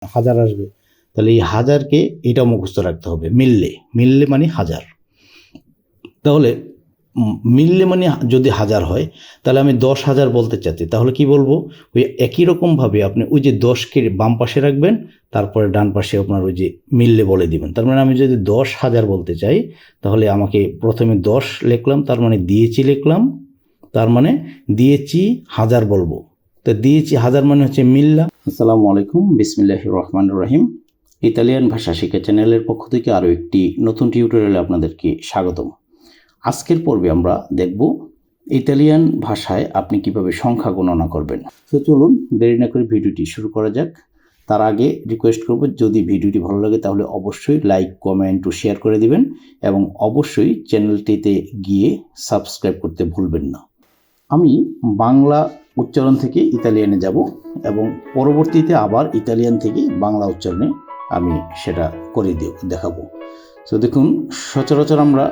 হাজার আসবে, তাহলে এই হাজারকে এটা মুখস্থ রাখতে হবে, মিললে, মিললে মানে হাজার। তাহলে মিললে মানে যদি হাজার হয়, তাহলে আমি 10,000 বলতে চাচ্ছি, তাহলে কি বলবো, ওই একই রকমভাবে আপনি ওই যে 10কে বাম পাশে রাখবেন, তারপরে ডান পাশে আপনার ওই যে মিললে বলে দিবেন। তার মানে আমি যদি 10,000 বলতে চাই, তাহলে আমাকে প্রথমে 10 লিখলাম, তার মানে দিয়েছি লিখলাম, তার মানে দিয়েছি হাজার বলবো, তো দিয়েছি হাজার মানে হচ্ছে মিল্লা। আসসালামু আলাইকুম, বিসমিল্লাহির রহমানির রহিম। ইতালিয়ান ভাষা শিক্ষা চ্যানেলের পক্ষ থেকে আরও একটি নতুন টিউটোরিয়ালে আপনাদেরকে স্বাগতম। আজকের পর্বে আমরা দেখব ইতালিয়ান ভাষায় আপনি কিভাবে সংখ্যা গণনা করবেন। তো চলুন দেরি না করে ভিডিওটি শুরু করা যাক। তার আগে রিকোয়েস্ট করব, যদি ভিডিওটি ভালো লাগে তাহলে অবশ্যই লাইক, কমেন্ট ও শেয়ার করে দিবেন, এবং অবশ্যই চ্যানেলটিতে গিয়ে সাবস্ক্রাইব করতে ভুলবেন না। আমি বাংলা উচ্চারণ থেকে ইতালিয়ানে যাব, এবং পরবর্তীতে আবার ইতালিয়ান থেকে বাংলা উচ্চারণে আমি সেটা করে দেখাবো। তো দেখুন, সচরাচর আমরা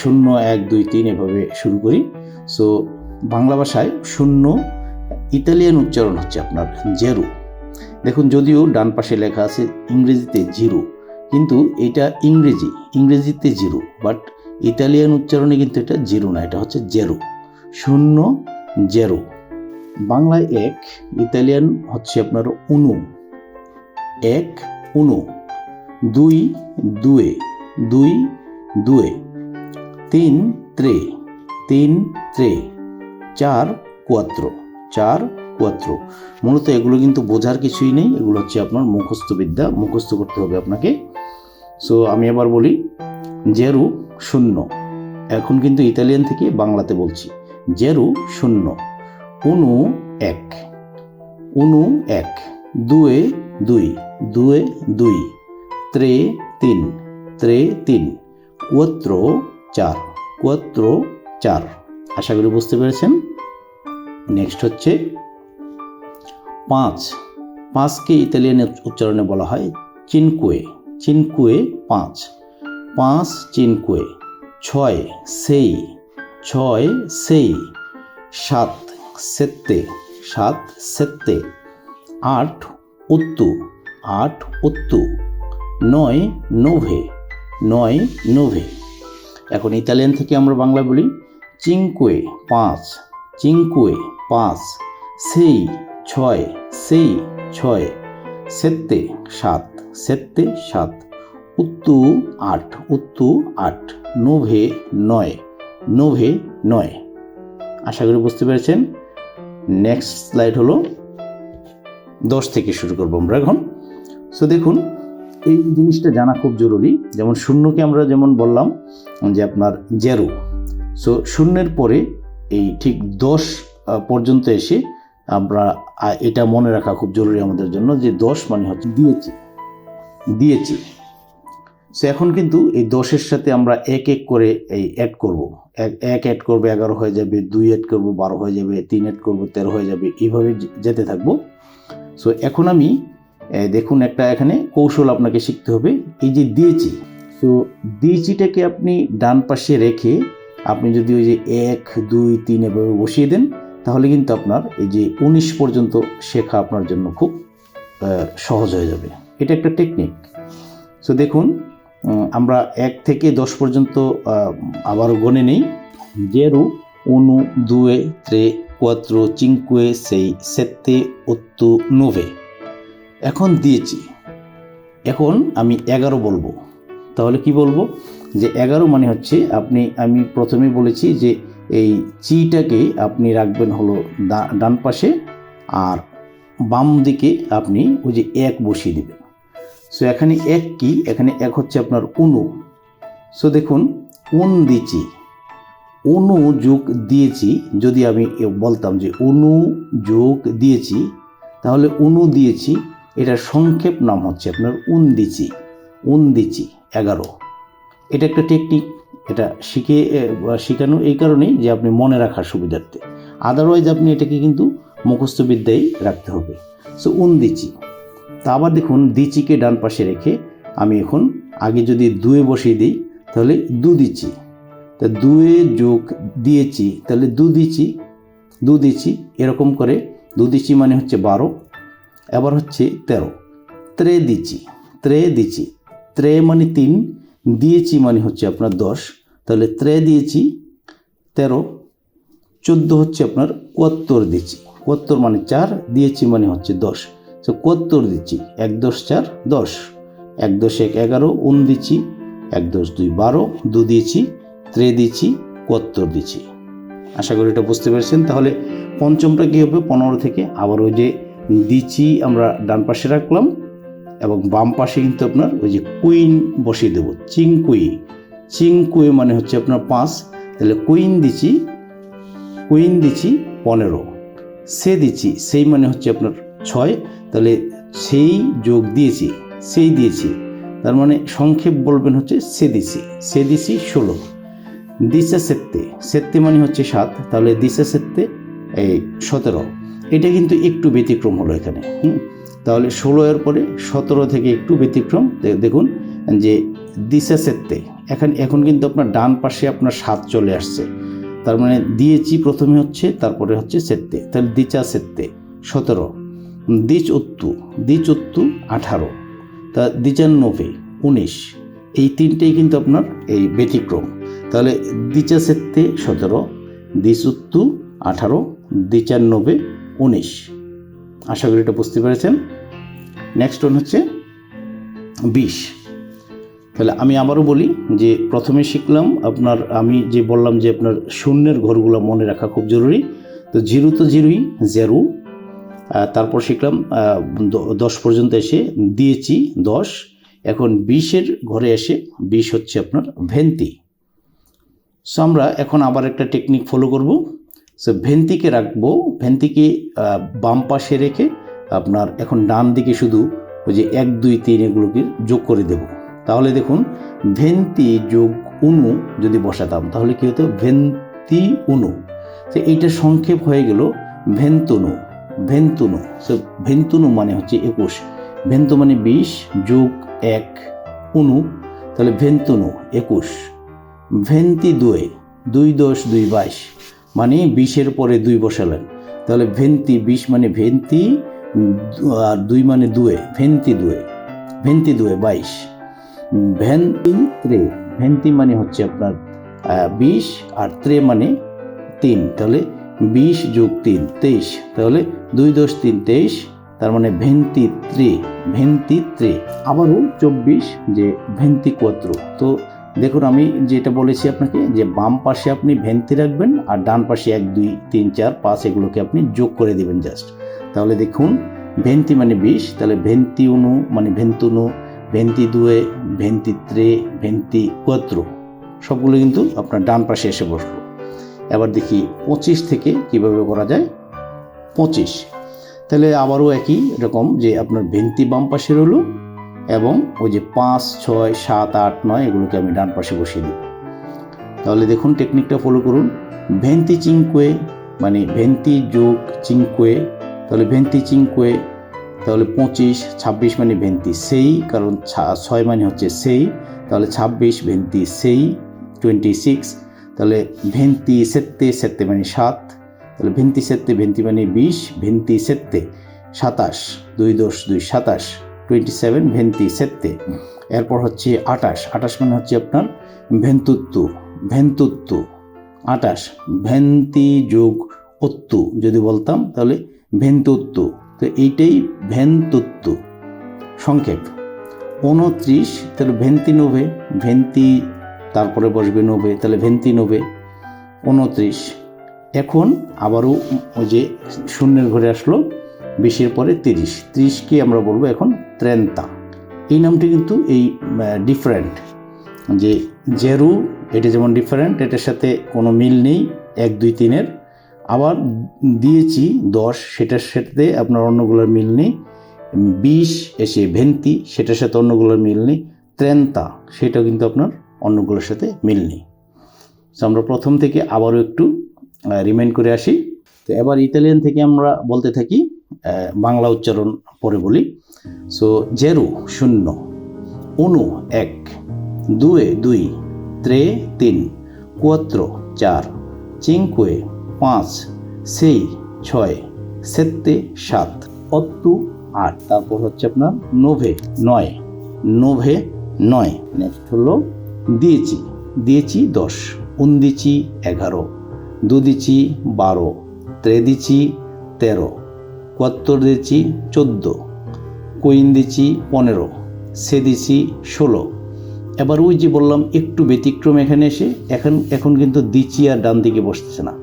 0, 1, 2, 3 এভাবে শুরু করি। সো বাংলা ভাষায় 0 ইতালিয়ান উচ্চারণ হচ্ছে আপনার জেরো। দেখুন, যদিও ডান পাশে লেখা আছে ইংরেজিতে 0, কিন্তু এটা ইংরেজিতে 0, বাট ইতালিয়ান উচ্চারণে কিন্তু এটা 0 না, এটা হচ্ছে জেরো, 0, 0। বাংলায় 1, ইতালিয়ান হচ্ছে আপনার উনো, 1, উনো। 2, 2, 2, 2। 3, 3, 3, 3। 4, 4, 4, 4। মূলত এগুলো কিন্তু বোঝার কিছুই নেই, এগুলো হচ্ছে আপনার মুখস্থ বিদ্যা, মুখস্থ করতে হবে আপনাকে। সো আমি আবার বলি, জেরো 0, এখন কিন্তু ইতালিয়ান থেকে বাংলাতে বলছি, জেরো 0, উনো 1, উনো 1, 2, 2, 2, 2, 3, 3, 3, 3, 4, 4, 4, 4। আশা করি বুঝতে পেরেছেন। নেক্সট হচ্ছে 5, 5কে ইতালিয়ান উচ্চারণে বলা হয় চিনকুয়ে, চিনকুয়ে 5, 5, চিনকুয়ে। 6, সেই, 6, সেই। 7, sette, 7, sette। 8, otto, 8, otto। 9, nove, 9, nove। এখন ইতালিয়ান থেকে আমরা বাংলা বলি চিনকুয়ে 5, চিনকুয়ে 5। সেই 6, সেই 6। সেত্তে 7, সেত্তে 7। উত্তু 8, উত্তু 8। নোভে 9, নোভে 9। আশা করি বুঝতে পেরেছেন। নেক্সট স্লাইড হলো 10 থেকে শুরু করবো আমরা এখন। সো দেখুন, এই জিনিসটা জানা খুব জরুরি। যেমন 0কে আমরা যেমন বললাম যে আপনার জেরো, সো 0-এর পরে এই ঠিক 10 পর্যন্ত এসে আমরা এটা মনে রাখা খুব জরুরি আমাদের জন্য, যে 10 মানে হচ্ছে দিয়েছি, দিয়েছি। সো এখন কিন্তু এই 10-এর সাথে আমরা 1 1 করে এই অ্যাড করব, 1 অ্যাড করবে 11 হয়ে যাবে, 2 অ্যাড করব 12 হয়ে যাবে, 3 অ্যাড করব 13 হয়ে যাবে, এইভাবে যেতে থাকবো। সো এখন আমি দেখুন, একটা এখানে কৌশল আপনাকে শিখতে হবে। এই যে দিয়েছি, সো দিয়েছিটাকে আপনি ডান পাশে রেখে আপনি যদি ওই যে 1, 2, 3 এভাবে বসিয়ে দেন, তাহলে কিন্তু আপনার এই যে 19 পর্যন্ত শেখা আপনার জন্য খুব সহজ হয়ে যাবে। এটা একটা টেকনিক। সো দেখুন, আমরা 1 থেকে 10 পর্যন্ত আবারও গণে নেই। 0, 1, 2, 3, 4, 5, 6, 7, 8, 9। এখন দিয়েছি, এখন আমি 11 বলবো। তাহলে কি বলবো, যে 11 মানে হচ্ছে আমি প্রথমে বলেছি যে এই চিটাকে আপনি রাখবেন হলো ডান পাশে, আর বাম দিকে আপনি ওই যে 1 বসিয়ে দেবেন। সো এখানে 1 কি, এখানে 1 হচ্ছে আপনার উনো। সো দেখুন, দিয়েছি, অনু যোগ দিয়েছি। যদি আমি বলতাম যে অনু যোগ দিয়েছি, তাহলে অনু দিয়েছি এটার সংক্ষেপ নাম হচ্ছে আপনার উনদিচি, উনদিচি 11। এটা একটা টেকনিক, এটা শেখানো এই কারণেই যে আপনি মনে রাখার সুবিধার্থে, আদারওয়াইজ আপনি এটাকে কিন্তু মুখস্থ বিদ্যায় রাখতে হবে। সো উনদিচি। তা আবার দেখুন, দিচিকে ডান পাশে রেখে আমি এখন আগে যদি 2 বসিয়ে দিই, তাহলে দুদিচি, তা 2 যোগ দিয়েছি, তাহলে দুদিচি, দুদিচি। এরকম করে দুদিচি মানে হচ্ছে 12, এবার হচ্ছে 13। ত্রেদিচি, ত্রেদিচি, ত্রে মানে 3, দিয়েছি মানে হচ্ছে আপনার 10, তাহলে ত্রে দিয়েছি 13, 14 হচ্ছে আপনার 74 দিচ্ছি, 74 মানে 4, দিয়েছি মানে হচ্ছে 10, তো 74 দিচ্ছি, 1 10 4 10, 1 10 1 11, 1 দিচ্ছি, 1 10 2 12, 2 দিয়েছি, 3 দিচ্ছি, 74 দিচ্ছি। আশা করি এটা বুঝতে পেরেছেন। তাহলে পঞ্চমটা কী হবে, 15 থেকে আবার ওই যে দিচ্ছি আমরা ডান পাশে রাখলাম এবং বাম পাশে কিন্তু আপনার ওই যে কুইন বসিয়ে দেবো, চিংকুই, চিংকুই মানে হচ্ছে আপনার 5, তাহলে কুইন দিচ্ছি, কুইন দিচ্ছি 15, সে দিচ্ছি, সেই মানে হচ্ছে আপনার 6, তাহলে সেই যোগ দিয়েছি, সেই দিয়েছি, তার মানে সংক্ষেপ বলবেন হচ্ছে সে দিছি, সে দিছি 16, দিশা সেত্তে, সেত্তে মানে হচ্ছে 7, তাহলে দিশা সেত্তে এই 17, এটা কিন্তু একটু ব্যতিক্রম হলো এখানে। তাহলে 16 এর পরে 17 থেকে একটু ব্যতিক্রম, দেখুন যে দিশা সেত্তে, এখন কিন্তু আপনার ডান পাশে আপনার 7 চলে আসছে, তার মানে দিয়েছি প্রথমে হচ্ছে, তারপরে হচ্ছে সেত্তে, তাহলে দিচা সেত্তে 17, দিচ উত্তু, দিচ উত্তু 18, তা দিচান্নবে 19, এই তিনটেই কিন্তু আপনার এই ব্যতিক্রম। তাহলে দিচা সেত্তে 17, দিচ উত্তু 18, দিচান্নবে 19। আশা করি এটা বুঝতে পেরেছেন। নেক্সট ওয়ান হচ্ছে 20। তাহলে আমি আবারও বলি যে প্রথমে শিখলাম আপনার, আমি যে বললাম যে আপনার শূন্যের ঘরগুলো মনে রাখা খুব জরুরি। তো 0 তো 0ই, 0, তারপর শিখলাম 10 পর্যন্ত এসে দিয়েছি 10, এখন 20-এর ঘরে এসে 20 হচ্ছে আপনার ভেন্তি। সো আমরা এখন আবার একটা টেকনিক ফলো করব। সো ভেন্তিকে রাখবো, ভেন্তিকে বাম পাশে রেখে আপনার এখন ডান দিকে শুধু ওই যে 1 2 3 এগুলোকে যোগ করে দেব। তাহলে দেখুন ভেন্তি যোগ উনু যদি বসাতাম তাহলে কী হতো, ভেন্তি উনু। তো এইটা সংক্ষেপ হয়ে গেল ভেন্তুনু, ভেন্তুনু। সো ভেন্তুনু মানে হচ্ছে 21, ভেন্তু মানে 20 যোগ 1 উনু, তাহলে ভেন্তুনু 21। ভেন্তি 2, 2 10 2 22, মানে 20-এর পরে 2 বসালেন, তাহলে ভেন্তি 20 মানে ভেন্তি, আর 2 মানে 2, ভেন্তি 2, ভেন্তি 2 22। ভেন্তি ত্রে, ভেন্তি মানে হচ্ছে আপনার 20 আর ত্রে মানে 3, তাহলে 20 যোগ 3 23, তাহলে 2 10 3 23, তার মানে ভেন্তি ত্রে, ভেন্তি ত্রে। আবারও 24 যে ভেন্তি কোয়াত্র। তো দেখুন আমি যেটা বলেছি আপনাকে যে বাম পাশে আপনি ভেন্তি রাখবেন আর ডান পাশে 1 2 3 4 5 এগুলোকে আপনি যোগ করে দেবেন জাস্ট। তাহলে দেখুন ভেন্তি মানে 20, তাহলে ভেন্তি উনু মানে ভেন্তুনু, ভেন্তি 2, ভেন্তি ত্রে, ভেন্তি কোয়াত্র, সবগুলো কিন্তু আপনার ডান পাশে এসে বসলো। এবার দেখি 25 থেকে কিভাবে করা যায়। 25, তাহলে আবারও একই রকম যে আপনার ভেন্তি বাম পাশে রইল এবং ওই যে 5 6 7 8 9 এগুলোকে আমি ডান পাশে বসিয়ে দিই। তাহলে দেখুন টেকনিকটা ফলো করুন। ভেন্তি চিংকুয়ে মানে ভেন্তি যোগ চিংকুয়ে, তাহলে ভেন্তি চিংকুয়ে, তাহলে 25, 26 মানে ভেন্তি সেই, কারণ 6 মানে হচ্ছে সেই, তাহলে 26 ভেন্তি সেই 26, তাহলে ভেন্তি সেত্তে, সেত্তে মানে 7, তাহলে ভেন্তি সেত্তে, ভেন্তি মানে 20, ভেন্তি সেত্তে 27, 2 10 2 27, 27 ভেন্তি সেত্তে। এরপর হচ্ছে 28, 28 মানে হচ্ছে আপনার ভেন্তুত্তু, ভেন্তুত্তু 28, ভেন্তি যোগ উত্তু যদি বলতাম তাহলে ভেন্তুত্তু, তো এইটাই ভেন্তুত্তু সংক্ষেপ। 29, তাহলে ভেন্তি নোভে, ভেন্তি তারপরে বসবে নোভে, তাহলে ভেন্তি নোভে 29। এখন আবারও ওই যে শূন্যের ঘরে আসলো 20-এর পরে 30, 30কে আমরা বলবো এখন ত্রেন্তা। এই নামটি কিন্তু এই ডিফারেন্ট, যে জেরু এটা যেমন ডিফারেন্ট, এটার সাথে কোনো মিল নেই 1 2 3-এর। আবার দিয়েছি 10, সেটার সাথে আপনার অন্যগুলোর মিল নেই। 20 এসে ভেন্তি, সেটার সাথে অন্যগুলোর মিল নেই। ত্রেন্তা সেটাও কিন্তু আপনার অন্যগুলোর সাথে মিল নেই। সো আমরা প্রথম থেকে আবারও একটু রিমাইন্ড করে আসি। তো এবার ইতালিয়ান থেকে আমরা বলতে থাকি, বাংলা উচ্চারণ পরে বলি। সো জেরু 0, উনু 1, 2 2, 3 3, 4 4, 5 5, 6 6, 7 7, 8 8, তারপর হচ্ছে আপনার নোভে 9, নোভে 9, নেক্সট হলো দিয়েছি, দিয়েছি 10, উন্দিচি 11, দুদিচি 12, ত্রেদিচি 13, কোয়াত্তরদিচি 14, কৈন্দিচি 15, সেদিচি 16। এবার ওই যে বললাম একটু ব্যতিক্রম এখানে এসে এখন কিন্তু দিচি আর ডান দিকে বসতেছে না,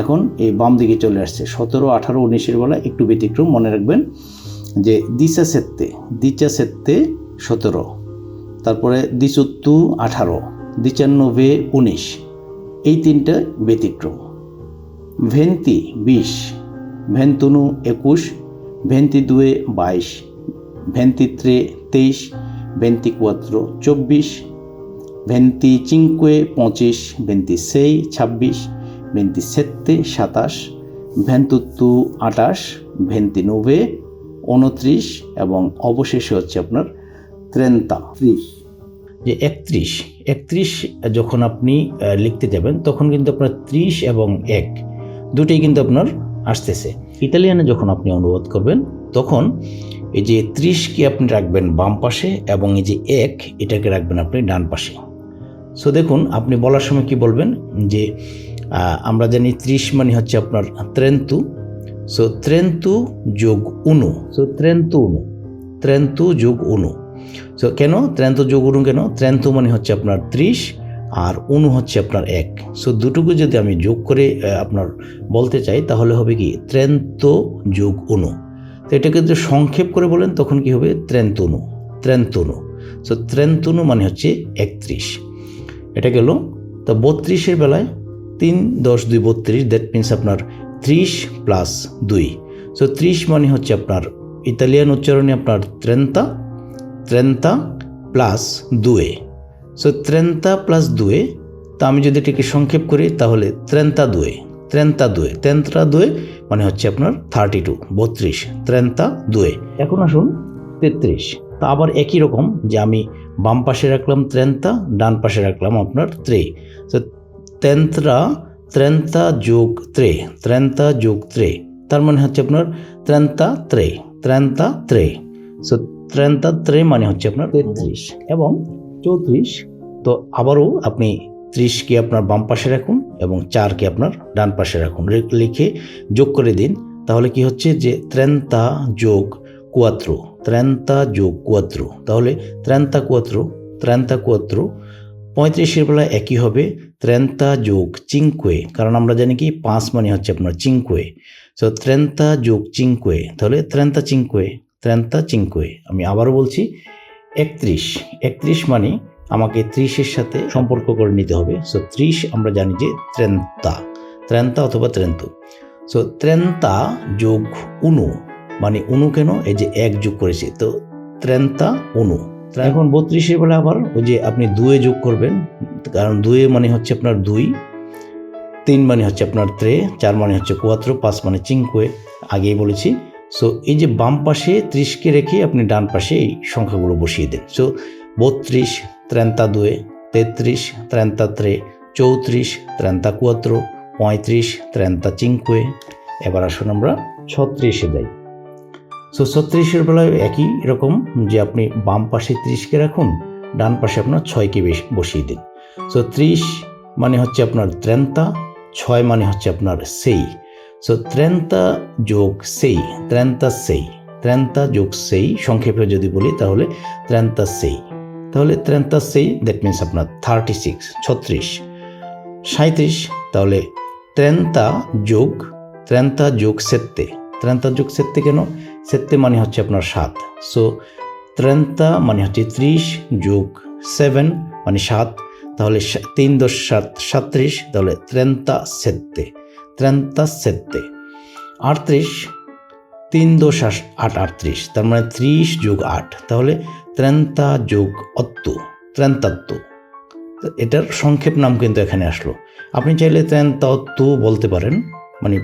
এখন এই বাম দিকে চলে আসছে। 17, 18, 19-এর বেলা একটু ব্যতিক্রম, মনে রাখবেন যে দিচা সেত্তে 17, তারপরে দিচুত্তু 18, দিচান্নবে 19, এই তিনটা ব্যতিক্রম। ভেন্তি 20, ভেন্তুনু 21, ভেন্তিদুয়ে 22, ভেন্তিত্রে 23, ভেন্তিকুয়াত্রো 24, ভেন্তিচিঙ্কুয়ে 25, ভেন্তিসেই 26, ভেন্তিসেত্তে 27, ভেন্তুত্তু 28, ভেন্তিনুবে 29 এবং অবশেষে হচ্ছে আপনার 30। যে 31 যখন আপনি লিখতে যাবেন তখন কিন্তু আপনার 30 এবং 1 দুটোই কিন্তু আপনার আসতেছে। ইতালিয়ানে যখন আপনি অনুবাদ করবেন তখন এই যে 30কে আপনি রাখবেন বাম পাশে এবং এই যে 1 এটাকে রাখবেন আপনি ডান পাশে। সো দেখুন আপনি বলার সময় কি বলবেন যে আমরা জানি 30 মানে হচ্ছে আপনার 31, সো 31 যোগ 1, সো 31 যোগ 1। সো কেন 32 যোগ 1 কেন? 32 মানে হচ্ছে আপনার 30 আর 1 হচ্ছে আপনার 1। সো দুটোকে যদি আমি যোগ করে আপনার বলতে চাই তাহলে হবে কি 32 যোগ 1। তো এটাকে যদি সংক্ষেপ করে বলেন তখন কি হবে 31। সো 31 মানে হচ্ছে 31। এটা গেল। তো 32-এর বেলায় 3, 10, 2, 32, দ্যাট মিনস আপনার 30 প্লাস 2। সো 30 মানে হচ্ছে আপনার ইতালিয়ান উচ্চারণে আপনার 30 প্লাস 2। সো 30 প্লাস 2, তো আমি যদি এটাকে সংক্ষেপ করি তাহলে 32 মানে হচ্ছে আপনার 32, 32। এখন আসুন 33। তা আবার একই রকম যে আমি বাম পাশে রাখলাম 30, ডান পাশে রাখলাম আপনার 3। সো 30 যোগ 3, তার মানে হচ্ছে আপনার 33। সো 33 মানে হচ্ছে আপনার 33 এবং 34। তো আবারও আপনি 30কে আপনার বাম পাশে রাখুন এবং 4কে আপনার ডান পাশে রাখুন, লিখে যোগ করে দিন। তাহলে কি হচ্ছে যে 30 যোগ 4, 30 যোগ 4, তাহলে 34, 35-এর বেলা একই হবে 30 যোগ 5, কারণ আমরা জানি কি 5 মানে হচ্ছে আপনার 5। সো 30 যোগ 5, তাহলে 35। আমি আবারও বলছি 31 মানে আমাকে 30-এর সাথে সম্পর্ক করে নিতে হবে। সো 30 আমরা জানি যে 30 অথবা 30। সো 30 যোগ 1 মানে 1 কেন? এই যে 1 যোগ করেছি, তো 31। এখন 32-এর বেলা আবার ওই যে আপনি 2 যোগ করবেন, কারণ 2 মানে হচ্ছে আপনার 2, 3 মানে হচ্ছে আপনার 3, 4 মানে হচ্ছে 4, 5 মানে 5, আগেই বলেছি। সো এই যে বাম পাশে 30কে রেখে আপনি ডান পাশে এই সংখ্যাগুলো বসিয়ে দেন। সো 32, 32, 33, 33, 34, 34, 35, 35। এবার আসুন আমরা 36-এ যাই। সো 36-এর বেলায় একই রকম যে আপনি বাম পাশে 30কে রাখুন, ডান পাশে আপনার 6কে বসিয়ে দিন। সো 30 মানে হচ্ছে আপনার 30, 6 মানে হচ্ছে আপনার সেই। সো 30 যোগ সেই, 30 যোগ সেই, সংক্ষেপে যদি বলি তাহলে 36। তাহলে 36, দ্যাট মিনস আপনার 36, 36। 37, তাহলে 30 যোগ 7, 30 যোগ 7 কেন? 7 মানে হচ্ছে আপনার 7। সো 30 মানে হচ্ছে 30 যোগ 7 মানে 7, তাহলে 3, 10, 7, 37, তাহলে 37। 38, 3, 10, 8, 38, তার মানে 30 যোগ 8, তাহলে 30 যোগ 8, 38। এটার সংক্ষেপ নাম কিন্তু এখানে আসলো। আপনি চাইলে 38 বলতে পারেন, মানে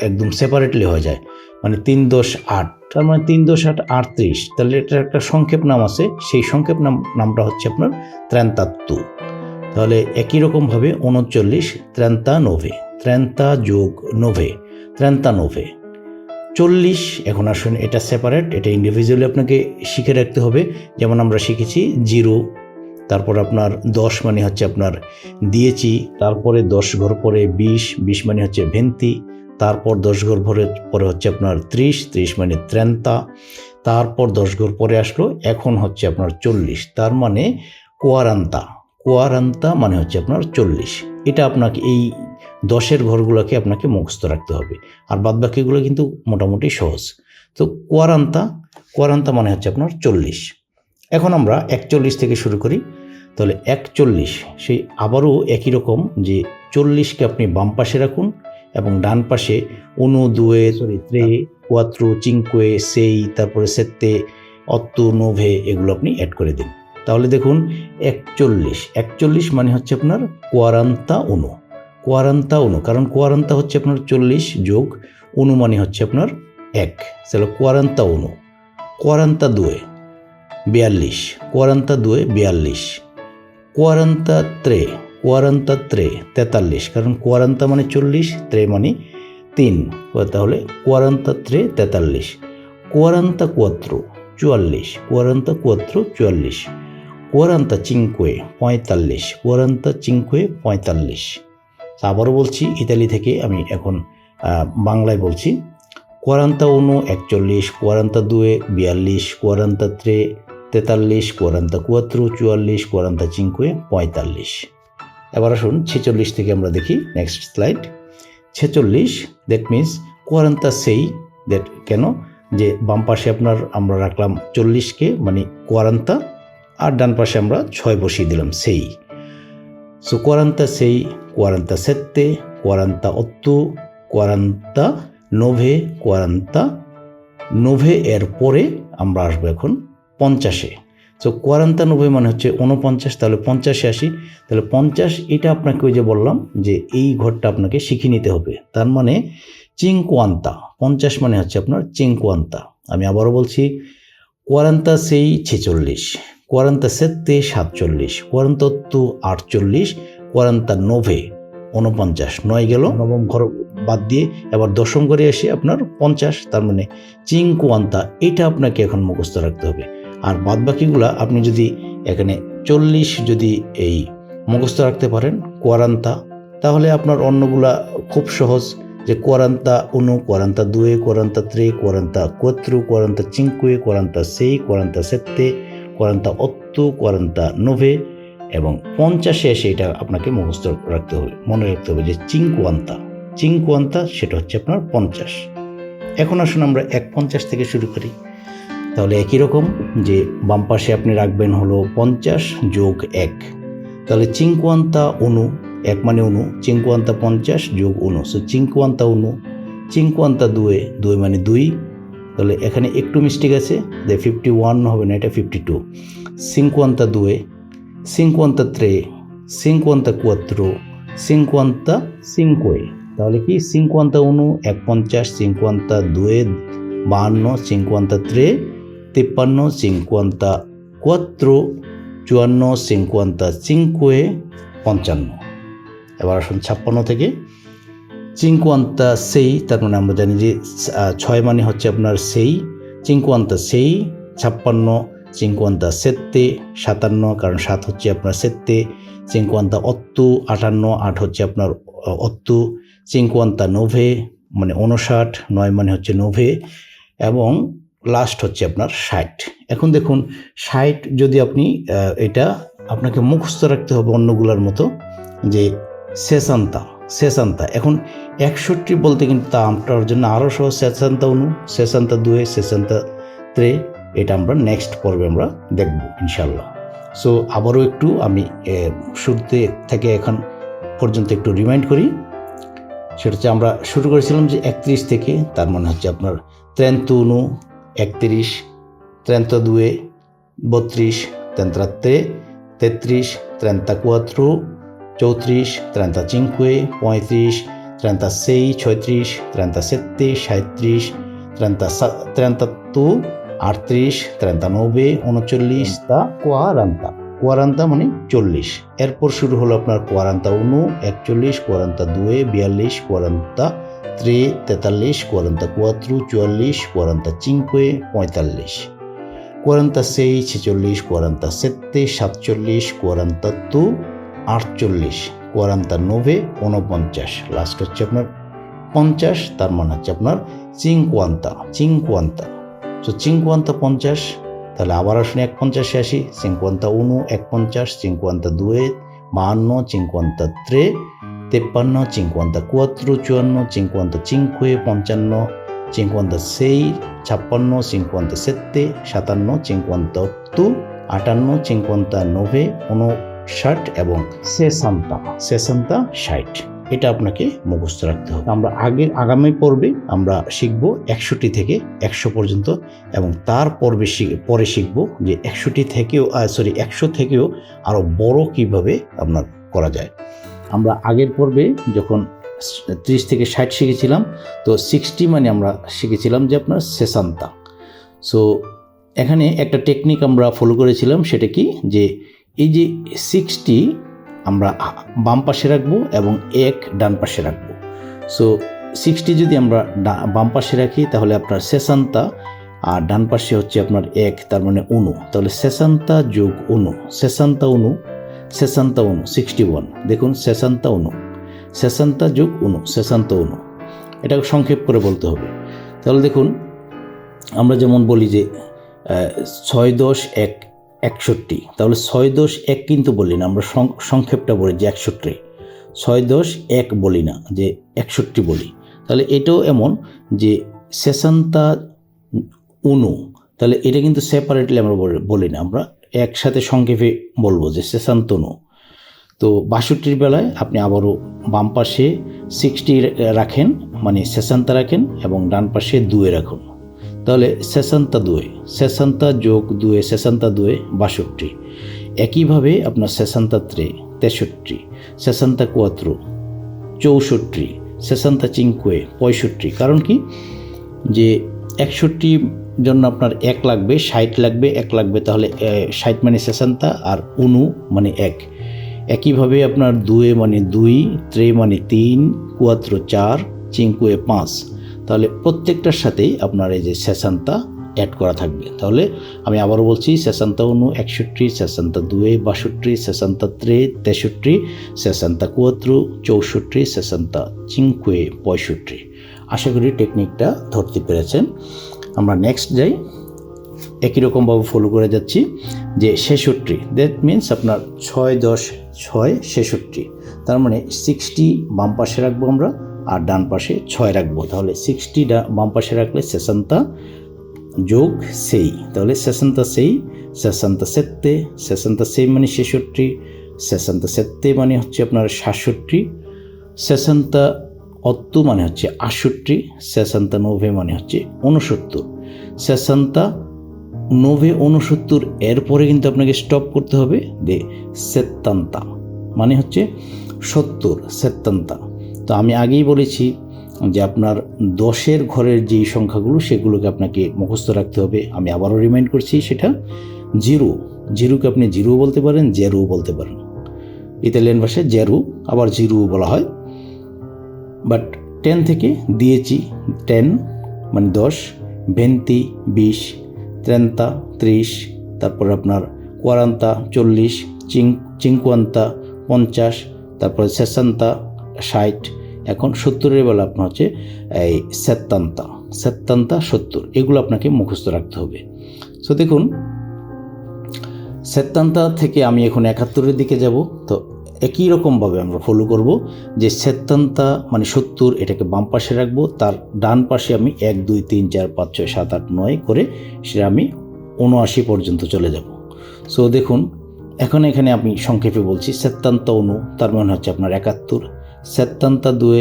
একদম সেপারেটলি হয়ে যায়, মানে 3, 10, 8, তার মানে 3, 10, 8, 38, তাহলে এটার একটা সংক্ষেপ নাম আছে, সেই সংক্ষেপ নামটা হচ্ছে আপনার 38। তাহলে একই রকমভাবে 39, 39, 30 যোগ 9, 39। 40। এখন আসুন এটা সেপারেট, এটা ইন্ডিভিজুয়ালি আপনাকে শিখে রাখতে হবে। যেমন আমরা শিখেছি 0, তারপর আপনার 10 মানে হচ্ছে আপনার দিয়েছি, তারপরে 10 ঘর পরে 20 মানে হচ্ছে ভেন্তি, তারপর 10 ঘর পরে হচ্ছে আপনার 30 মানে ত্রেন্তা, তারপর 10 ঘর পরে আসলো এখন হচ্ছে আপনার 40, তার মানে কোয়ারান্তা মানে হচ্ছে আপনার 40। এটা আপনাকে এই 10-এর ঘরগুলোকে আপনাকে মুখস্থ রাখতে হবে, আর বাদবাকিগুলো কিন্তু মোটামুটি সহজ। তো কোয়ারান্তা মানে হচ্ছে আপনার 40। এখন আমরা 41 থেকে শুরু করি। তাহলে 41 সেই আবারও একই রকম, যে 40কে আপনি বাম পাশে রাখুন এবং ডান পাশে 1, 2, 3, 4, 5, 6, তারপরে 7, 8, 9 এগুলো আপনি অ্যাড করে দিন। তাহলে দেখুন 41 মানে হচ্ছে আপনার কোয়ারান্তা উনো, কারণ কোয়ারান্তা হচ্ছে আপনার 40 যোগ 1 মানে হচ্ছে আপনার 1, তাহলে কোয়ারান্তা 1, কোয়ারান্তা 2 42, কোয়ারান্তা 2 42, কোয়ারান্তা 3 43, কারণ কোয়ারান্তা মানে 40, 3 মানে 3, তাহলে কোয়ারান্তা 3 43, কোয়ারান্তা 4 44, কোয়ারান্তা 4 44, কোয়ারান্তা 5 45, কোয়ারান্তা 5 45। আবারও বলছি, ইতালি থেকে আমি এখন বাংলায় বলছি। কোয়ারান্তা 1 41, কোয়ারান্তা 2 42, কোয়ারান্তা 3 43, কোয়ারান্তা 4 44, কোয়ারান্তা 5 45। এবার আসুন 46 থেকে আমরা দেখি। Next slide. 46 দ্যাট মিনস কোয়ারান্তা সেই, দ্যাট কেন যে বাম পাশে আমরা রাখলাম 40কে মানে কোয়ারান্তা, আর ডান পাশে আমরা 6 বসিয়ে দিলাম সেই। সো কোয়ারান্তা সেই, কোয়ারান্তা 7, কোয়ারান্তা 8, কোয়ারান্তা 9, কোয়ারান্তা 9 এর পরে আমরা আসবো এখন 50-এ। সো কোয়ারান্তা 9 মানে হচ্ছে 49, তাহলে 50-এ আসি। তাহলে 50 এটা আপনাকে ওই যে বললাম যে এই ঘরটা আপনাকে শিখে নিতে হবে, তার মানে 50 মানে হচ্ছে আপনার 50। আমি আবারও বলছি, কোয়ারান্তা সেই 46, কোয়ারান্তা 7 47, কোয়ারান্তা 8 48, কোয়ারান্তা 9 49 গেল, নবম ঘর বাদ দিয়ে এবার 10ম ঘরে এসে আপনার 50, তার মানে 50। এটা আপনাকে এখন মুখস্থ রাখতে হবে। আর বাদ বাকিগুলা আপনি যদি এখানে 40 যদি এই মুখস্থ রাখতে পারেন কোয়ারান্তা, তাহলে আপনার অন্যগুলা খুব সহজ, যে কোয়ারান্তা 1, কোয়ারান্তা 2, কোয়ারান্তা 3, কোয়ারান্তা 4, কোয়ারান্তা 5, কোয়ারান্তা 6, কোয়ারান্তা 7, কোয়ারান্তা 8, কোয়ারান্তা 9 এবং 50-এ এসে এটা আপনাকে মুখস্থ রাখতে হবে, মনে রাখতে হবে যে 50 সেটা হচ্ছে আপনার 50। এখন আসুন আমরা 150 থেকে শুরু করি। তাহলে একই রকম, যে বাম পাশে আপনি রাখবেন হলো 50 যোগ 1, তাহলে 51, 1 মানে 1, 50 যোগ 1, সো 51, 2 মানে 2, তাহলে এখানে একটু মিস্টেক আছে, যে 51 হবে না, এটা 52, 52, 53, 54, 55, তাহলে কি 51, 150, 52, 52, 53, 53, 54, 54, 55, 55। এবার আসুন 56 থেকে। 56, তার মানে আমরা জানি যে 6 মানে হচ্ছে আপনার সেই, 56, 56, 57, 57, কারণ 7 হচ্ছে আপনার 7, 58, 58, 8 হচ্ছে আপনার 8, 59 মানে 59, 9 মানে হচ্ছে 90 এবং লাস্ট হচ্ছে আপনার 60। এখন দেখুন 60 যদি আপনি এটা আপনাকে মুখস্থ রাখতে হবে অন্যগুলোর মতো, যে সেসান্তা। এখন 61 বলতে কিন্তু তা আপনার জন্য আরও সহজ, 61, 62, 63, এটা আমরা নেক্সট পর্বে আমরা দেখব ইনশাল্লাহ। সো আবারও একটু আমি শুরুতে থেকে এখন পর্যন্ত একটু রিমাইন্ড করি। সেটা হচ্ছে আমরা শুরু করেছিলাম যে 31 থেকে, তার মানে হচ্ছে আপনার 31, 31, 32, 32, 33, 33, 34, 34, 35, 35, 36, 36, 37, 37, 38, 39, 39, তা কোয়ারান্তা মানে 40। এরপর শুরু হলো আপনার কোয়ারান্তা 1, 41, কোয়ারান্তা 2, 42, কোয়ারান্তা tre 43, 44, 44, 45, 45, 46, 46, 47, 47, 48, 48, 49, 49, লাস্ট হচ্ছে আপনার 50, তার মানে হচ্ছে আপনার 50, 50, সো 50, 50, তাহলে আবার আসুন 51 আসি, 51, 51, 52, 52, 53, 53, 54, 54, 55, 55, 56, 56, 57, 57, 58, 58, 59, 59 এবং 60, 60, এটা আপনাকে মুখস্থ রাখতে হবে। আমরা আগামী পর্বে আমরা শিখব 61 থেকে 100 পর্যন্ত এবং তার পরে শিখব যে 100 থেকেও আরো বড় কিভাবে আপনার করা যায়। আমরা আগের পর্বে যখন 30 থেকে 60 শিখেছিলাম, তো 60 মানে আমরা শিখেছিলাম যে আপনার 60। সো এখানে একটা টেকনিক আমরা ফলো করেছিলাম, সেটা কি, যে এই যে 60 আমরা বাম পাশে রাখবো এবং 1 ডান পাশে রাখবো। সো 60 যদি আমরা বাম পাশে রাখি তাহলে আপনার 60, আর ডান পাশে হচ্ছে আপনার 1, তার মানে 1, তাহলে 60 যোগ 1, 61, 61, 61, দেখুন 61, 60 যোগ 1, 61, এটাকে সংক্ষেপ করে বলতে হবে। তাহলে দেখুন আমরা যেমন বলি যে 6 10 1 61, তাহলে 6 10 1 কিন্তু বলি না, আমরা সংক্ষেপটা বলি যে 61, 6 10 1 বলি না, যে 61 বলি। তাহলে এটাও এমন যে 61, তাহলে এটা কিন্তু সেপারেটলি আমরা বলি না, আমরা একসাথে সংক্ষেপে বলবো যে 61। তো 62 বেলায় আপনি আবারও বাম পাশে 60 রাখেন, মানে 60 রাখেন এবং ডান পাশে 2 রাখুন, তাহলে 62, 60 যোগ 2, 62, 62। একইভাবে আপনার 63, 63, 64, 64, 65, 65। কারণ কি, যে 61 জন্য আপনার 1 লাগবে, 60 লাগবে, 1 লাগবে, তাহলে 60 মানে 60 আর 1 মানে 1। একইভাবে আপনার 2 মানে 2, 3 মানে 3, 4 4, 5 5, তাহলে প্রত্যেকটার সাথেই আপনার এই যে 60 অ্যাড করা থাকবে। তাহলে আমি আবারও বলছি 61, 61, 62, 62, 63, 63, 64, 64, 65, 65। আশা করি টেকনিকটা ধরতে পেরেছেন। আমরা নেক্সট যাই, একই রকমভাবে ফলো করে যাচ্ছি যে 66, দ্যাট মিনস আপনার 6 10 6 66, তার মানে 60 বাম পাশে রাখবো আমরা আর ডান পাশে 6 রাখবো। তাহলে 60 বাম পাশে রাখলে 60 যোগ সেই, তাহলে 66, 67, 66 মানে 66, 67 মানে হচ্ছে আপনার 67, 68 মানে হচ্ছে 68, 69 মানে হচ্ছে 69, 69, 69 এরপরে কিন্তু আপনাকে স্টপ করতে হবে যে 70 মানে হচ্ছে 70, 70। তো আমি আগেই বলেছি যে আপনার 10-এর ঘরের যেই সংখ্যাগুলো সেগুলোকে আপনাকে মুখস্থ রাখতে হবে। আমি আবারও রিমাইন্ড করছি, সেটা 0, 0কে আপনি 0 বলতে পারেন, 0 বলতে পারেন, ইতালিয়ান ভাষায় 0 আবার 0 বলা হয়। বাট 10 থেকে দিয়েছি 10 মানে 10, 20, 20, 30, 30, তারপর আপনার 40, 40, 50, 50, তারপরে 60, 60, এখন 70-এর বেলা আপনার হচ্ছে এই 70, 70, এগুলো আপনাকে মুখস্থ রাখতে হবে। সো দেখুন 70 থেকে আমি এখন 71-এর দিকে যাব। তো একই রকমভাবে আমরা ফলো করব যে 70 মানে 70, এটাকে বাম পাশে রাখবো, তার ডান পাশে আমি 1 2 3 4 5 6 7 8 9 করে সেটা আমি 79 পর্যন্ত চলে যাব। সো দেখুন এখন এখানে আমি সংক্ষেপে বলছি 70, তার মানে হচ্ছে আপনার 71, 72,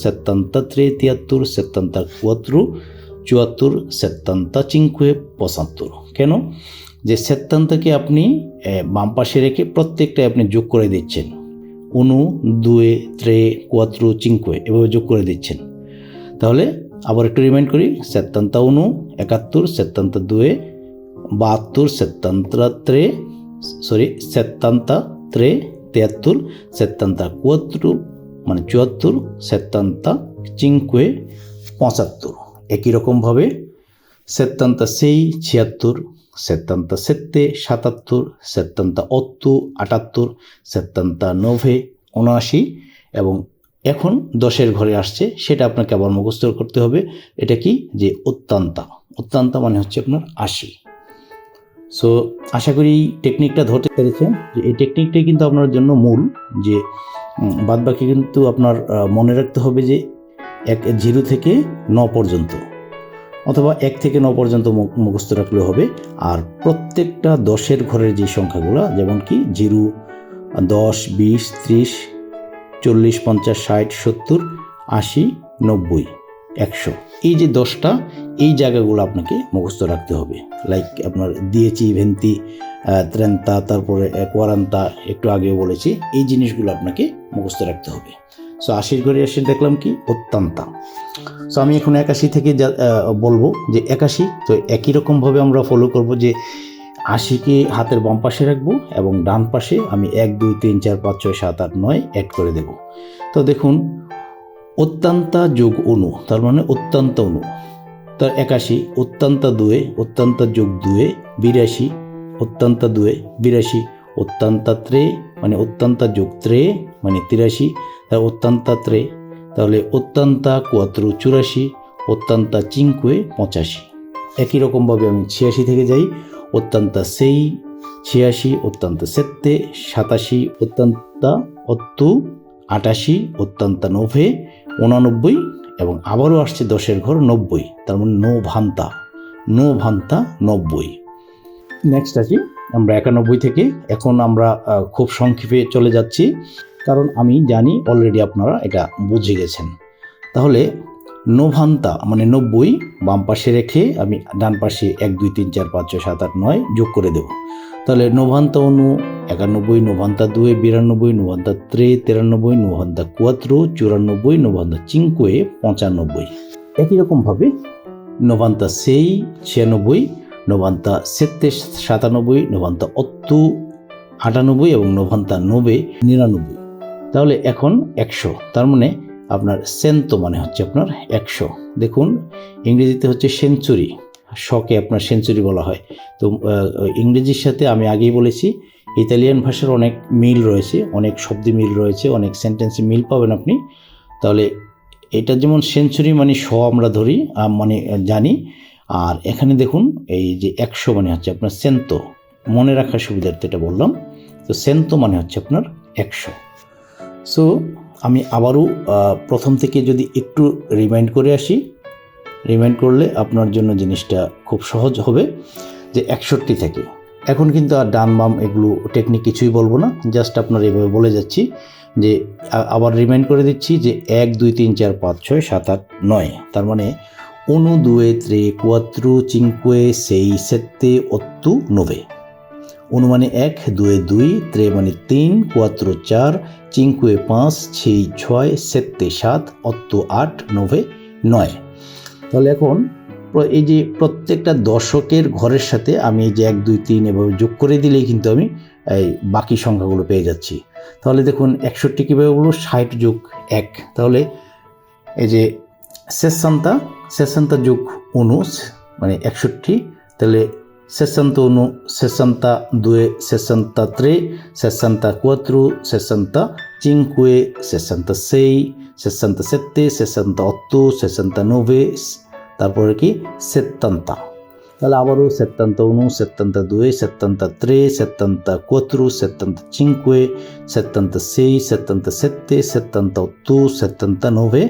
72, 73, 73, 74, 74, 75, 75। কেন, যে 70-কে আপনি বাম পাশে রেখে প্রত্যেকটাই আপনি যোগ করে দিচ্ছেন, 1 2 3 4 5 এভাবে যোগ করে দিচ্ছেন। তাহলে আবার একটু রিমাইন্ড করি, 71, 71, 72, 72, 73, 73, 73, 74 মানে 74, 70, cinque 75, একই রকমভাবে 76 76, 77 77, 78 78, 79 79 এবং এখন 10-এর ঘরে আসছে, সেটা আপনাকে আবার মুখস্থ করতে হবে। এটা কি, যে অত্যান্তা, অত্যান্তা মানে হচ্ছে আপনার 80। সো আশা করি এই টেকনিকটা ধরতে পেরেছেন, যে এই টেকনিকটাই কিন্তু আপনার জন্য মূল, যে বাদবাকি কিন্তু আপনার মনে রাখতে হবে যে 0 থেকে 9 পর্যন্ত, অথবা 1 থেকে 9 পর্যন্ত মুখস্থ রাখলে হবে। আর প্রত্যেকটা 10-এর ঘরের যে সংখ্যাগুলো, যেমন কি 0 10 20 30 40 50 60 70 80 90 100, এই যে 10টা, এই জায়গাগুলো আপনাকে মুখস্থ রাখতে হবে। লাইক আপনার দিয়েছি ভেন্তি, ত্রেন্তা, তারপরে কোয়ারান্তা, একটু আগেও বলেছি, এই জিনিসগুলো আপনাকে মুখস্থ রাখতে হবে। সো 80-র ঘরে এসে দেখলাম কি অত্যান্তা। সো আমি এখন 81 থেকে বলবো যে 81, তো একই রকমভাবে আমরা ফলো করব, যে 80কে হাতের বাম পাশে রাখবো এবং ডান পাশে আমি 1 2 3 4 5 6 7 8 9 অ্যাড করে দেব। তো দেখুন, অত্যান্তা যোগ অনু, তার মানে অত্যান্ত অনু, তার 81, অত্যান্তা 2 অত্যান্তা যোগ 2 82, অত্যান্তা 2 82, অত্যান্তা 3 মানে অত্যান্তা যোগ 3 মানে 83, তার অত্যান্তা 3, তাহলে অত্যান্তা 4 84, অত্যান্তা 5 85। একই রকমভাবে আমি 86 থেকে যাই, অত্যান্তা 6 86, অত্যান্তা 7 87, অত্যান্তা 8 88, অত্যান্তা 9 99 এবং আবারও আসছে 10-এর ঘর 90, তার মানে নো ভান্তা 90। নেক্সট আসি আমরা 91 থেকে। এখন আমরা খুব সংক্ষেপে চলে যাচ্ছি, কারণ আমি জানি অলরেডি আপনারা এটা বুঝে গেছেন। তাহলে নোভান্তা মানে 90 বাম পাশে রেখে আমি ডান পাশে 1 2 3 4 5 6 7 8 9 যোগ করে দেব। তাহলে নোভান্তা অনু 91, নোভান্তা 2 92, নোভান্তা 3 93, নোভান্তা 4 94, নোভান্তা 5 95। একই রকমভাবে নোভান্তা 6 96, নোভান্তা 7 97, নোভান্তা 8 98 এবং নোভান্তা 9 99। তাহলে এখন 100, তার মানে আপনার সেন্তো মানে হচ্ছে আপনার 100। দেখুন, ইংরেজিতে হচ্ছে সেঞ্চুরি, শকে আপনার সেঞ্চুরি বলা হয়। তো ইংরেজির সাথে আমি আগেই বলেছি, ইতালিয়ান ভাষার অনেক মিল রয়েছে, অনেক শব্দে মিল রয়েছে, অনেক সেন্টেন্সে মিল পাবেন আপনি। তাহলে এটা যেমন সেঞ্চুরি মানে 100 আমরা ধরি, মানে জানি, আর এখানে দেখুন এই যে 100 মানে হচ্ছে আপনার সেন্তো, মনে রাখার সুবিধার্থে এটা বললাম। তো সেন্তো মানে হচ্ছে আপনার 100। সো আমি আবারও প্রথম থেকে যদি একটু রিমাইন্ড করে আসি, রিমাইন্ড করলে আপনার জন্য জিনিসটা খুব সহজ হবে। যে 61 থেকে এখন কিন্তু আর ডান বাম এগুলো টেকনিক কিছুই বলবো না, জাস্ট আপনার এভাবে বলে যাচ্ছি। যে আবার রিমাইন্ড করে দিচ্ছি, যে 1 2 3 4 5 6 7 8 9, তার মানে 1 2 3 4 5 6 7 8 9। 1 মানে 1, 2 2, 3 মানে 3, 4 4, 5 5, 6 6, 7 7, 8 8, 9 9। তাহলে এখন এই যে প্রত্যেকটা দশকের ঘরের সাথে আমি এই যে 1 2 3 এভাবে যোগ করে দিলেই কিন্তু আমি এই বাকি সংখ্যাগুলো পেয়ে যাচ্ছি। তাহলে দেখুন 61 কীভাবে বলবো, 60 যোগ 1, তাহলে এই যে 60 যোগ 19 মানে 61, তাহলে 61, 62, 63, 64, 65, 66, 67, 68, 69, তারপরে কি 70। তাহলে আবারও 71, 72, 73, 74, 75, 76, 77, 78, 79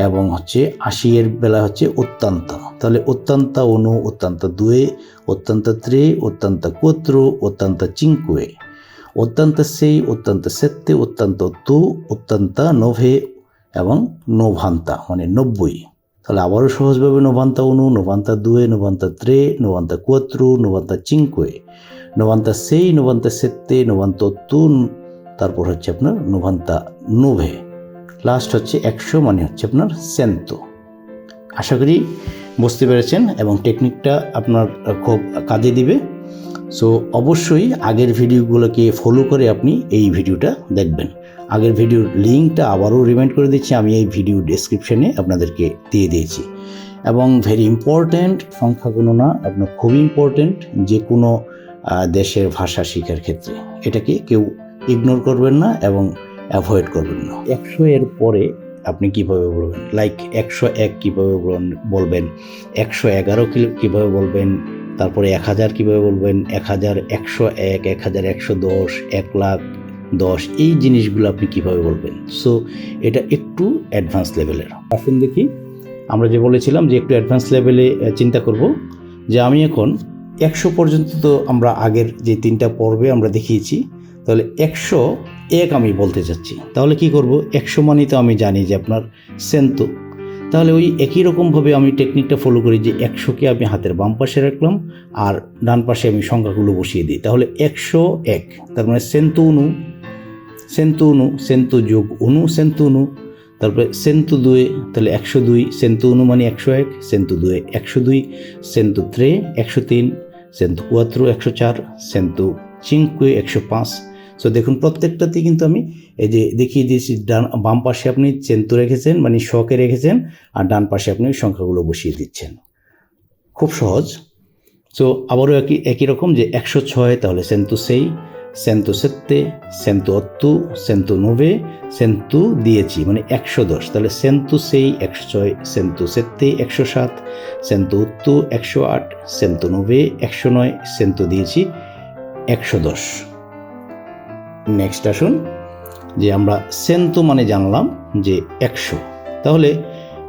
এবং হচ্ছে 80 এর বেলা হচ্ছে অত্যন্ত। তাহলে অত্যন্ত 1, অত্যন্ত 2, অত্যন্ত 3, অত্যন্ত 4, অত্যন্ত 5, অত্যন্ত 6, অত্যন্ত 7, অত্যন্ত 8, অত্যন্ত 9 এবং নোভান্তা মানে 90। তাহলে আবারও সহজভাবে 91, 92, 93, 94, 95, 96, 97, 98, তারপর হচ্ছে আপনার 99, লাস্ট হচ্ছে 100 মানে হচ্ছে আপনার সেন্তো। আশা করি বুঝতে পেরেছেন এবং টেকনিকটা আপনার খুব কাজে দিবে। সো অবশ্যই আগের ভিডিওগুলোকে ফলো করে আপনি এই ভিডিওটা দেখবেন। আগের ভিডিওর লিঙ্কটা আবারও রিমাইন্ড করে দিচ্ছি, আমি এই ভিডিও ডেসক্রিপশনে আপনাদেরকে দিয়ে দিয়েছি। এবং ভেরি ইম্পর্ট্যান্ট, সংখ্যা গণনা আপনার খুবই ইম্পর্ট্যান্ট যে কোনো দেশের ভাষা শেখার ক্ষেত্রে। এটাকে কেউ ইগনোর করবেন না এবং অ্যাভয়েড করবেন না। 100 এর পরে আপনি কীভাবে বলবেন, লাইক 101 কীভাবে বলবেন, 111 কীভাবে বলবেন, তারপরে 1000 কীভাবে বলবেন, 1000, 101, 1110, 1,10,000, এই জিনিসগুলো আপনি কীভাবে বলবেন। সো এটা একটু অ্যাডভান্স লেভেলের। আসুন দেখি, আমরা যে বলেছিলাম যে একটু অ্যাডভান্স লেভেলে চিন্তা করব, যে আমি এখন 100 পর্যন্ত তো আমরা আগের যে 3টা পর্বে আমরা দেখিয়েছি, তাহলে 101 আমি বলতে চাচ্ছি। তাহলে কি করব, 100 মানে তো আমি জানি যে আপনার সেন্তো, তাহলে ওই একই রকমভাবে আমি টেকনিকটা ফলো করি যে 100কে আমি হাতের বাম পাশে রাখলাম আর ডান পাশে আমি সংখ্যাগুলো বসিয়ে দিই। তাহলে 101, তার মানে সেন্তো উনু, সেন্তো উনু, সেন্তো যোগ উনু, সেন্তো উনু, তারপরে সেন্তো 2, তাহলে 102, সেন্তো উনু মানে 101, সেন্তো 2 102, সেন্তো 3 103, সেন্তো 4 104, সেন্তো 5 105। সো দেখুন প্রত্যেকটাতে কিন্তু আমি এই যে দেখিয়ে দিয়েছি, বাম পাশে আপনি সেন্তো রেখেছেন মানে শকে রেখেছেন, আর ডান পাশে আপনি সংখ্যাগুলো বসিয়ে দিচ্ছেন। খুব সহজ। সো আবারও একই রকম যে 106, তাহলে সেন্তো 6, সেন্তো 7, সেন্তো 8, সেন্তো 9, সেন্তো দিয়েছি মানে 110, তাহলে সেন্তো 6 106, সেন্তো 7 107, সেন্তো 8 108, সেন্তো 9 109, সেন্তো দিয়েছি 110। নেক্সট আসুন, যে আমরা সেন্তো মানে জানলাম যে 100, তাহলে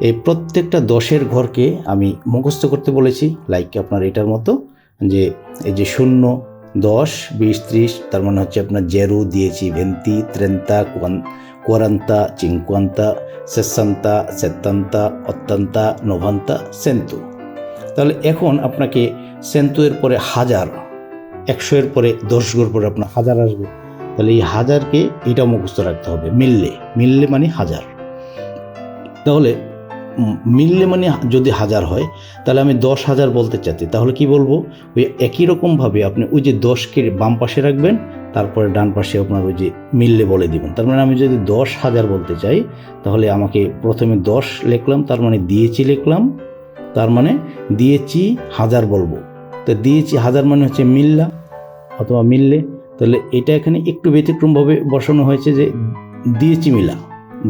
এই প্রত্যেকটা 10-এর ঘরকে আমি মুখস্থ করতে বলেছি, লাইক আপনার এটার মতো, যে এই যে 0 10 20 30, তার মানে হচ্ছে আপনার 0 দিয়েছি 20 30 40 50 60 70 80 90 সেন্তো। তাহলে এখন আপনাকে সেন্তো এর পরে 1000, 100 এর পরে 10 ঘর পরে আপনার 1000 আসবে, তাহলে এই 1000কে এটা মুখস্থ রাখতে হবে, মিললে, মিললে মানে 1000। তাহলে মিললে মানে যদি 1000 হয়, তাহলে আমি 10,000 বলতে চাচ্ছি, তাহলে কি বলবো, ওই একই রকমভাবে আপনি ওই যে 10কে বাম পাশে রাখবেন, তারপরে ডান পাশে আপনার ওই যে মিললে বলে দিবেন। তার মানে আমি যদি 10,000 বলতে চাই, তাহলে আমাকে প্রথমে 10 লিখলাম, তার মানে দিয়েছি লিখলাম, তার মানে দিয়েছি 1000 বলবো, তো দিয়েছি 1000 মানে হচ্ছে মিল্লা অথবা মিললে। তাহলে এটা এখানে একটু ব্যতিক্রমভাবে বসানো হয়েছে যে দিয়েছি মিলা,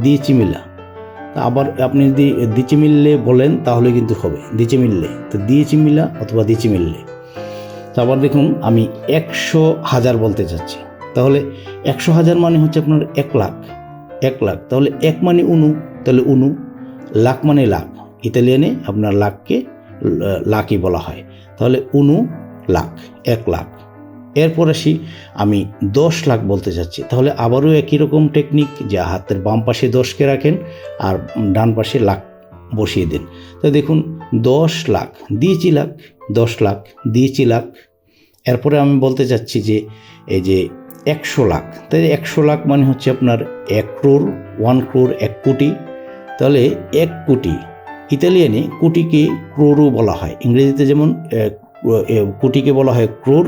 দিয়েছি মিলা। আবার আপনি যদি দিচি মিললে বলেন তাহলে কিন্তু হবে দিচি মিললে, তো দিয়েছি মিলা অথবা দিচি মিললে। তো আবার দেখুন আমি 100,000 বলতে চাচ্ছি, তাহলে 100,000 মানে হচ্ছে আপনার 1 লাখ, 1 লাখ, তাহলে 1 মানে উনু, তাহলে উনু, লাখ মানে লাখ, ইতালিয়ানে আপনার লাখকে লাখই বলা হয়, তাহলে উনু লাখ, 1 লাখ। এরপর আসি আমি 10 লাখ বলতে চাচ্ছি, তাহলে আবারও একই রকম টেকনিক, যে হাতের বাম পাশে 10কে রাখেন আর ডান পাশে লাখ বসিয়ে দিন। তো দেখুন 10 লাখ দিয়েছি লাখ, 10 লাখ দিয়েছি লাখ। এরপরে আমি বলতে চাচ্ছি যে এই যে 100 লাখ, তাই 100 লাখ মানে হচ্ছে আপনার 1 crore, 1 crore 1 কোটি, তাহলে 1 কোটি, ইতালিয়ানে কোটিকে ক্রোরো বলা হয়, ইংরেজিতে যেমন কোটিকে বলা হয় ক্রোর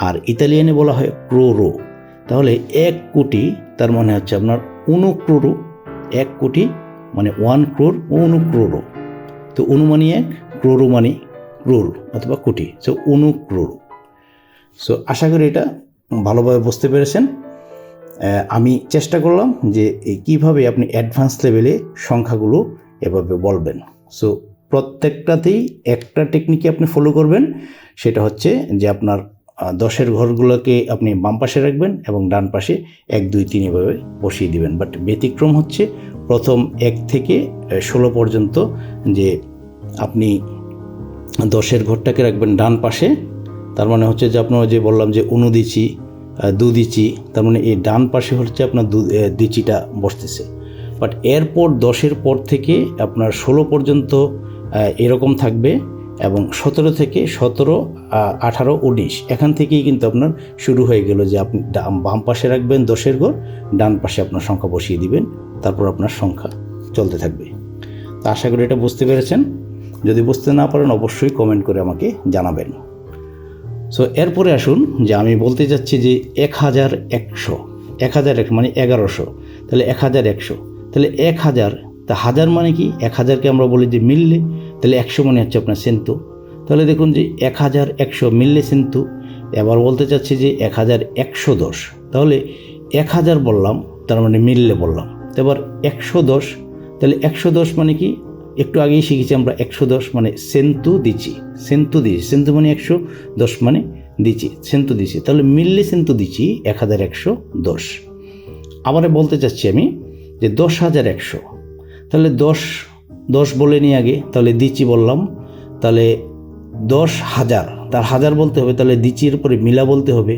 আর ইতালিয়ানে বলা হয় ক্রোরো। তাহলে 1 কোটি তার মানে হচ্ছে আপনার 1 ক্রোরো, 1 কোটি মানে 1 crore 1 ক্রোরো, তো অনুমানি 1, ক্রোরো মানে ক্রোর অথবা কোটি, সো 1 ক্রোরো। সো আশা করি এটা ভালোভাবে বুঝতে পেরেছেন। আমি চেষ্টা করলাম যে কিভাবে আপনি অ্যাডভান্স লেভেলে সংখ্যাগুলো এভাবে বলবেন। সো প্রত্যেকটাতেই একটা টেকনিকে আপনি ফলো করবেন, সেটা হচ্ছে যে আপনার 10-এর ঘরগুলোকে আপনি বাম পাশে রাখবেন এবং ডান পাশে 1 2 3 এভাবে বসিয়ে দিবেন। বাট ব্যতিক্রম হচ্ছে প্রথম 1 থেকে 16 পর্যন্ত, যে আপনি 10-এর ঘরটাকে রাখবেন ডান পাশে, তার মানে হচ্ছে যে আপনার যে বললাম যে উনু দিচ্ছি 2 দিচ্ছি, তার মানে এই ডান পাশে হচ্ছে আপনার দিচিটা বসতেছে। বাট এরপর 10-এর পর থেকে আপনার 16 পর্যন্ত এরকম থাকবে, এবং 17 থেকে 17 18 19 এখান থেকেই কিন্তু আপনার শুরু হয়ে গেল যে আপনি বাম পাশে রাখবেন 10-এর ঘর, ডান পাশে আপনার সংখ্যা বসিয়ে দিবেন, তারপর আপনার সংখ্যা চলতে থাকবে। তো আশা করি এটা বুঝতে পেরেছেন। যদি বুঝতে না পারেন অবশ্যই কমেন্ট করে আমাকে জানাবেন। সো এরপরে আসুন যে আমি বলতে চাচ্ছি যে 1100, 1001 মানে 1100, তাহলে 1100, তাহলে 1000, তা হাজার মানে কি, 1000কে আমরা বলি যে মিললে, তাহলে 100 মানে হচ্ছে আপনার সেন্তু। তাহলে দেখুন যে 1100 মিললে সেন্তু। এবার বলতে চাচ্ছি যে 1110, তাহলে 1000 বললাম, তার মানে মিললে বললাম। এবার 110, তাহলে 110 মানে কি, একটু আগেই শিখেছি আমরা 110 মানে সেন্তু দিচ্ছি, সেন্তু দিচ্ছি, সেন্তু মানে 110 মানে দিচ্ছি, সেন্তু দিচ্ছি, তাহলে মিললে সেন্তু দিচ্ছি 1110। আবার বলতে চাচ্ছি আমি যে 10,100, তাহলে 10 বলে নিই আগে, তাহলে দিচ্ছি বললাম, তাহলে 10,000, তার হাজার বলতে হবে, তাহলে দিচির পরে মিলা বলতে হবে,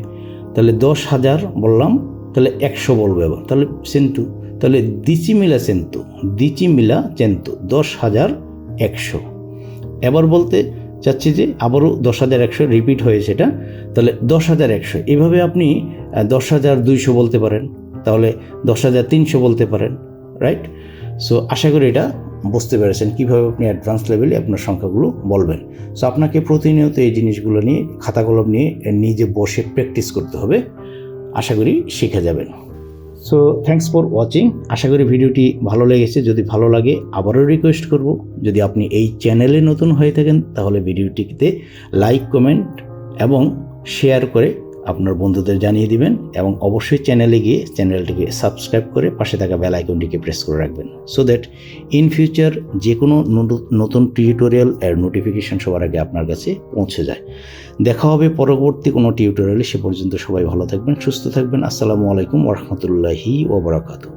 তাহলে 10,000 বললাম, তাহলে 100 বলবো এবার, তাহলে সেন্তু, তাহলে দিচি মিলা সেন্তু, দিচি মিলা চেন্তু, 10,100। এবার বলতে চাচ্ছি যে আবারও 10,100 রিপিট হয়েছে এটা, তাহলে 10,100, এভাবে আপনি 10,200 বলতে পারেন, তাহলে 10,300 বলতে পারেন, রাইট? সো আশা করি এটা বুঝতে পেরেছেন কীভাবে আপনি অ্যাডভান্স লেভেলে আপনার সংখ্যাগুলো বলবেন। সো আপনাকে প্রতিনিয়ত এই জিনিসগুলো নিয়ে খাতা কলম নিয়ে নিজে বসে প্র্যাকটিস করতে হবে, আশা করি শিখে যাবেন। So thanks for watching. আশা করি ভিডিওটি ভালো লেগেছে। যদি ভালো লাগে আবারও রিকোয়েস্ট করব, যদি আপনি এই চ্যানেলে নতুন হয়ে থাকেন তাহলে ভিডিওটিতে লাইক, কমেন্ট এবং শেয়ার করে আপনার বন্ধুদের জানিয়ে দিবেন, এবং অবশ্যই চ্যানেলে গিয়ে চ্যানেলটিকে সাবস্ক্রাইব করে পাশে থাকা বেল আইকনটিকে প্রেস করে রাখবেন, সো দ্যাট ইন ফিউচার যে কোনো নতুন টিউটোরিয়াল এর নোটিফিকেশন সবার আগে আপনার কাছে পৌঁছে যায়। দেখা হবে পরবর্তী কোনো টিউটোরিয়ালে। সে পর্যন্ত সবাই ভালো থাকবেন, সুস্থ থাকবেন। আসসালামু আলাইকুম ওয়া রাহমাতুল্লাহি ওয়া বারাকাতুহু।